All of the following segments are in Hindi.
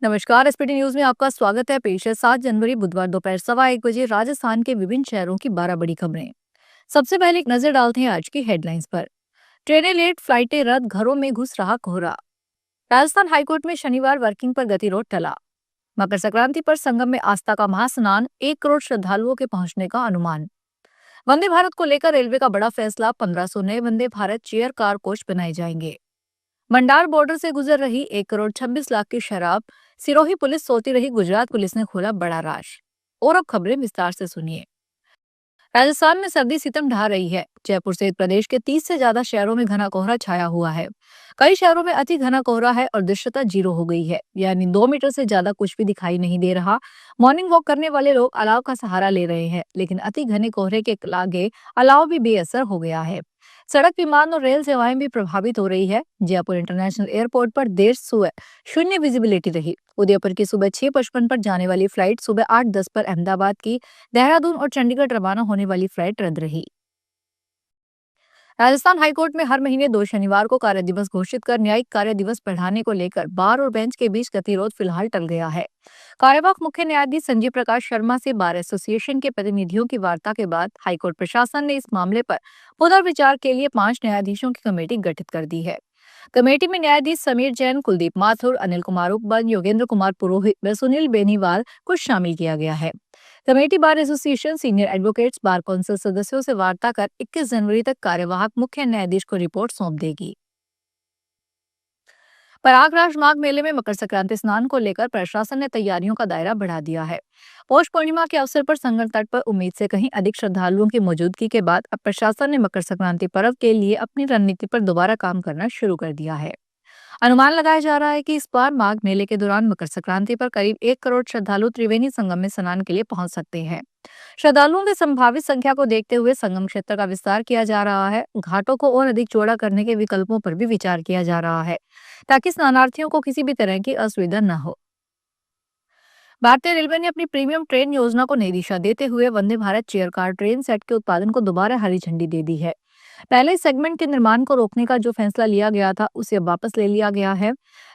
नमस्कार। एसपीटी न्यूज में आपका स्वागत है। पेश है 7 जनवरी बुधवार दोपहर 1:15 राजस्थान के विभिन्न शहरों की 12 बड़ी खबरें। सबसे पहले एक नजर डालते हैं आज की हेडलाइंस पर। ट्रेनें लेट, फ्लाइटें रद्द, घरों में घुस रहा कोहरा। राजस्थान हाईकोर्ट में शनिवार वर्किंग पर गतिरोध टला। मकर संक्रांति पर संगम में आस्था का महास्नान, 1 करोड़ श्रद्धालुओं के पहुंचने का अनुमान। वंदे भारत को लेकर रेलवे का बड़ा फैसला, 1500 नए वंदे भारत चेयर कार कोच बनाए जाएंगे। मंडार बॉर्डर से गुजर रही 1 करोड़ 26 लाख की शराब, सिरोही पुलिस सोती रही, गुजरात पुलिस ने खोला बड़ा राज। और अब खबरें विस्तार से सुनिए। राजस्थान में सर्दी सितम ढा रही है। जयपुर सहित प्रदेश के 30 से ज्यादा शहरों में घना कोहरा छाया हुआ है। कई शहरों में अति घना कोहरा है और दृश्यता 0 हो गई है, यानी 2 मीटर से ज्यादा कुछ भी दिखाई नहीं दे रहा। मॉर्निंग वॉक करने वाले लोग अलाव का सहारा ले रहे हैं, लेकिन अति घने कोहरे के आगे अलाव भी बेअसर हो गया है। सड़क, विमान और रेल सेवाएं भी प्रभावित हो रही है। जयपुर इंटरनेशनल एयरपोर्ट पर देर सुबह शून्य विजिबिलिटी रही। उदयपुर की सुबह 6:55 पर जाने वाली फ्लाइट सुबह 8:10 पर अहमदाबाद की, देहरादून और चंडीगढ़ रवाना होने वाली फ्लाइट रद्द रही। राजस्थान हाईकोर्ट में हर महीने 2 शनिवार को कार्य दिवस घोषित कर न्यायिक कार्य दिवस बढ़ाने को लेकर बार और बेंच के बीच गतिरोध फिलहाल टल गया है। कार्यवाहक मुख्य न्यायाधीश संजीव प्रकाश शर्मा से बार एसोसिएशन के प्रतिनिधियों की वार्ता के बाद हाईकोर्ट प्रशासन ने इस मामले पर पुनर्विचार के लिए 5 न्यायाधीशों की कमेटी गठित कर दी है। कमेटी में न्यायाधीश समीर जैन, कुलदीप माथुर, अनिल कुमार उपबन, योगेंद्र कुमार पुरोहित व सुनील बेनीवाल को शामिल किया गया है। Committee bar association, senior advocates, bar council सदस्यों से वार्ता कर 21 जनवरी तक कार्यवाहक मुख्य न्यायाधीश को रिपोर्ट सौंप देगी। प्रयागराज माघ मेले में मकर संक्रांति स्नान को लेकर प्रशासन ने तैयारियों का दायरा बढ़ा दिया है। पौष पूर्णिमा के अवसर पर संगम तट पर उम्मीद से कहीं अधिक श्रद्धालुओं की मौजूदगी के बाद अब प्रशासन ने मकर संक्रांति पर्व के लिए अपनी रणनीति पर दोबारा काम करना शुरू कर दिया है। अनुमान लगाया जा रहा है कि इस बार माघ मेले के दौरान मकर संक्रांति पर करीब 1 करोड़ श्रद्धालु त्रिवेणी संगम में स्नान के लिए पहुंच सकते हैं। श्रद्धालुओं की संभावित संख्या को देखते हुए संगम क्षेत्र का विस्तार किया जा रहा है। घाटों को और अधिक चौड़ा करने के विकल्पों पर भी विचार किया जा रहा है, ताकि स्नानार्थियों को किसी भी तरह की असुविधा न हो। भारतीय रेलवे ने अपनी प्रीमियम ट्रेन योजना को नई दिशा देते हुए Vande Bharat chair car train set के उत्पादन को दोबारा हरी झंडी दे दी है। पहले इस सेगमेंट के निर्माण को रोकने का जो फैसला लिया गया था, उसे अब वापस ले लिया गया है।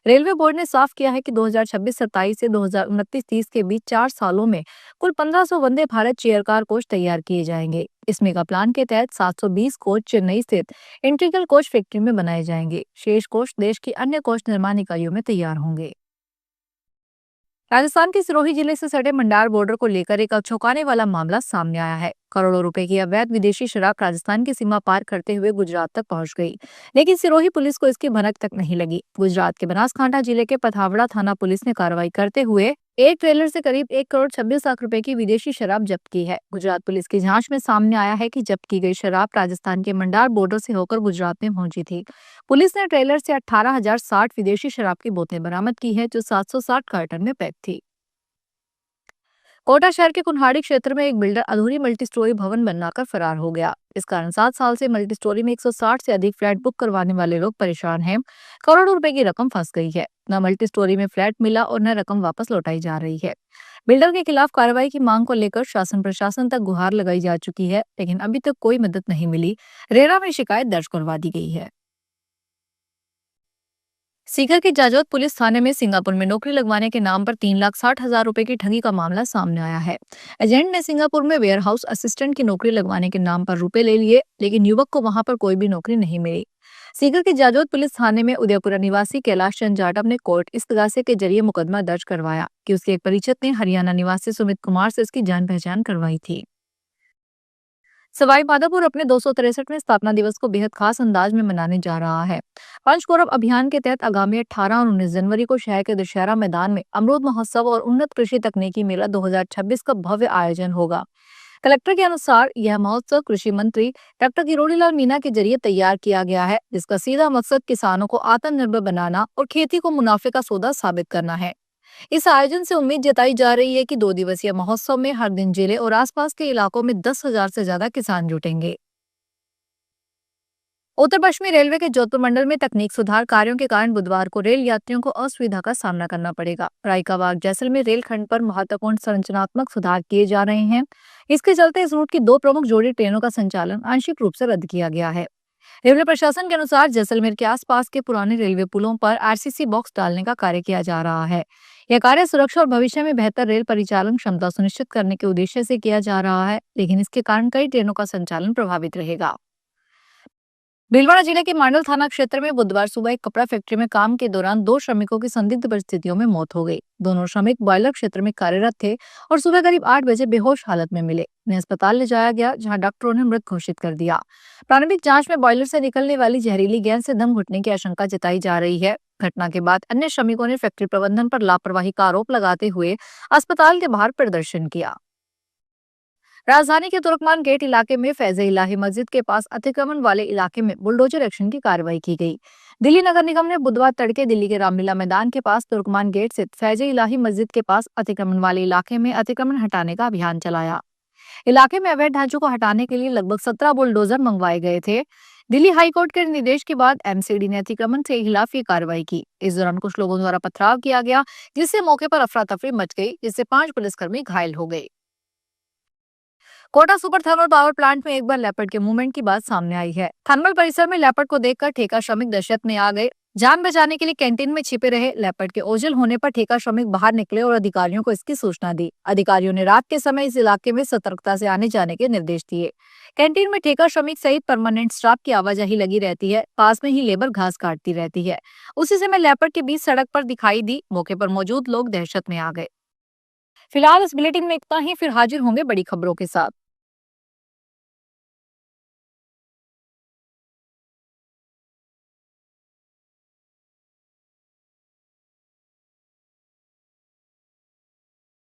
रेलवे बोर्ड ने साफ किया है कि 2026-27 से 2029-30 के बीच 4 सालों में कुल 1500 वंदे भारत चेयर कार कोच तैयार किए जाएंगे। इस मेगा प्लान के तहत 720 कोच चेन्नई स्थित इंटीग्रल कोच फैक्ट्री में बनाए जाएंगे। शेष कोच देश की अन्य कोच निर्माण इकाइयों में तैयार होंगे। राजस्थान के सिरोही जिले से सटे मंडार बॉर्डर को लेकर एक चौंकाने वाला मामला सामने आया है। करोड़ों रुपए की अवैध विदेशी शराब राजस्थान की सीमा पार करते हुए गुजरात तक पहुंच गई, लेकिन सिरोही पुलिस को इसकी भनक तक नहीं लगी। गुजरात के बनासकांठा जिले के पथावड़ा थाना पुलिस ने कार्रवाई करते हुए एक ट्रेलर से करीब 1 करोड़ 26 लाख रुपए की विदेशी शराब जब्त की है। गुजरात पुलिस की जांच में सामने आया है कि जब्त की गई शराब राजस्थान के मंडार बॉर्डर से होकर गुजरात में पहुंची थी। पुलिस ने ट्रेलर से 18,060 विदेशी शराब की बोतलें बरामद की है, जो 760 कार्टन में पैक थी। कोटा शहर के कुन्हाड़ी क्षेत्र में एक बिल्डर अधूरी मल्टी स्टोरी भवन बनाकर फरार हो गया। इस कारण 7 साल से मल्टी स्टोरी में 160 से अधिक फ्लैट बुक करवाने वाले लोग परेशान हैं। करोड़ों रुपए की रकम फंस गई है। न मल्टी स्टोरी में फ्लैट मिला और न रकम वापस लौटाई जा रही है। बिल्डर के खिलाफ कार्रवाई की मांग को लेकर शासन प्रशासन तक गुहार लगाई जा चुकी है, लेकिन अभी तक कोई मदद नहीं मिली। रेरा में शिकायत दर्ज करवा दी गई है। सीकर के जाजौत पुलिस थाने में सिंगापुर में नौकरी लगवाने के नाम पर 3,60,000 रुपए की ठगी का मामला सामने आया है। एजेंट ने सिंगापुर में वेयरहाउस असिस्टेंट की नौकरी लगवाने के नाम पर रुपए ले लिए, लेकिन युवक को वहां पर कोई भी नौकरी नहीं मिली। सीकर के जाजौत पुलिस थाने में उदयपुरा निवासी कैलाश चंद जाटव ने कोर्ट इस्तगासे के जरिए मुकदमा दर्ज करवाया कि उसके एक परिचित ने हरियाणा निवासी सुमित कुमार से इसकी जान पहचान करवाई थी। सवाई माधोपुर अपने 263वें स्थापना दिवस को बेहद खास अंदाज में मनाने जा रहा है। पंचगौरव अभियान के तहत आगामी 18 और 19 जनवरी को शहर के दशहरा मैदान में अमरूद महोत्सव और उन्नत कृषि तकनीकी मेला 2026 का भव्य आयोजन होगा। कलेक्टर के अनुसार यह महोत्सव कृषि मंत्री डॉक्टर किरोड़ीलाल मीणा के जरिए तैयार किया गया है, जिसका सीधा मकसद किसानों को आत्मनिर्भर बनाना और खेती को मुनाफे का सौदा साबित करना है। इस आयोजन से उम्मीद जताई जा रही है कि 2 दिवसीय महोत्सव में हर दिन जिले और आसपास के इलाकों में 10,000 से ज्यादा किसान जुटेंगे। उत्तर पश्चिमी रेलवे के जोधपुर मंडल में तकनीक सुधार कार्यों के कारण बुधवार को रेल यात्रियों को असुविधा का सामना करना पड़ेगा। रायकाबाग जैसलमेर रेलखंड पर महत्वपूर्ण संरचनात्मक सुधार किए जा रहे हैं। इसके चलते इस रूट की 2 प्रमुख जोड़ी ट्रेनों का संचालन आंशिक रूप से रद्द किया गया है। रेलवे प्रशासन के अनुसार जैसलमेर के आसपास के पुराने रेलवे पुलों पर आरसीसी बॉक्स डालने का कार्य किया जा रहा है। यह कार्य सुरक्षा और भविष्य में बेहतर रेल परिचालन क्षमता सुनिश्चित करने के उद्देश्य से किया जा रहा है, लेकिन इसके कारण कई ट्रेनों का संचालन प्रभावित रहेगा। भीलवाड़ा जिले के मांडल थाना क्षेत्र में बुधवार सुबह एक कपड़ा फैक्ट्री में काम के दौरान दो श्रमिकों की संदिग्ध परिस्थितियों में मौत हो गई। दोनों श्रमिक बॉयलर क्षेत्र में कार्यरत थे और सुबह करीब 8 बजे बेहोश हालत में मिले। उन्हें अस्पताल ले जाया गया, जहां डॉक्टरों ने मृत घोषित कर दिया। प्रारंभिक जांच में बॉयलर से निकलने वाली जहरीली गैस से दम घुटने की आशंका जताई जा रही है। घटना के बाद अन्य श्रमिकों ने फैक्ट्री प्रबंधन पर लापरवाही का आरोप लगाते हुए अस्पताल के बाहर प्रदर्शन किया। राजधानी के तुर्कमान गेट इलाके में फैज़ इलाही मस्जिद के पास अतिक्रमण वाले इलाके में बुलडोजर एक्शन की कार्रवाई की गई। दिल्ली नगर निगम ने बुधवार तड़के दिल्ली के रामलीला मैदान के पास तुर्कमान गेट स्थित फैज़ इलाही मस्जिद के पास अतिक्रमण वाले इलाके में अतिक्रमण हटाने का अभियान चलाया। इलाके में अवैध ढांचों को हटाने के लिए लगभग 17 बुलडोजर मंगवाए गए थे। दिल्ली हाईकोर्ट के निर्देश के बाद एमसीडी ने अतिक्रमण के खिलाफ ये कार्रवाई की। इस दौरान कुछ लोगों द्वारा पथराव किया गया, जिससे मौके पर अफरा तफरी मच गई, जिससे 5 पुलिसकर्मी घायल हो गए। Kota super thermal power plant में एक बार लेपर्ड के मूवमेंट की बात सामने आई है। थर्मल परिसर में लेपर्ड को देखकर ठेका श्रमिक दहशत में आ गए। जान बचाने के लिए कैंटीन में छिपे रहे लेपर्ड के ओझल होने पर ठेका श्रमिक बाहर निकले और अधिकारियों को इसकी सूचना दी। अधिकारियों ने रात के समय इस इलाके में सतर्कता से आने जाने के निर्देश दिए। कैंटीन में ठेका श्रमिक सहित परमानेंट स्टाफ की आवाजाही लगी रहती है। पास में ही लेबर घास काटती रहती है। उसी समय लेपर्ड के बीच सड़क पर दिखाई दी। मौके पर मौजूद लोग दहशत में आ गए। फिलहाल इस बुलेटिन में इतना ही, फिर हाजिर होंगे बड़ी खबरों के साथ।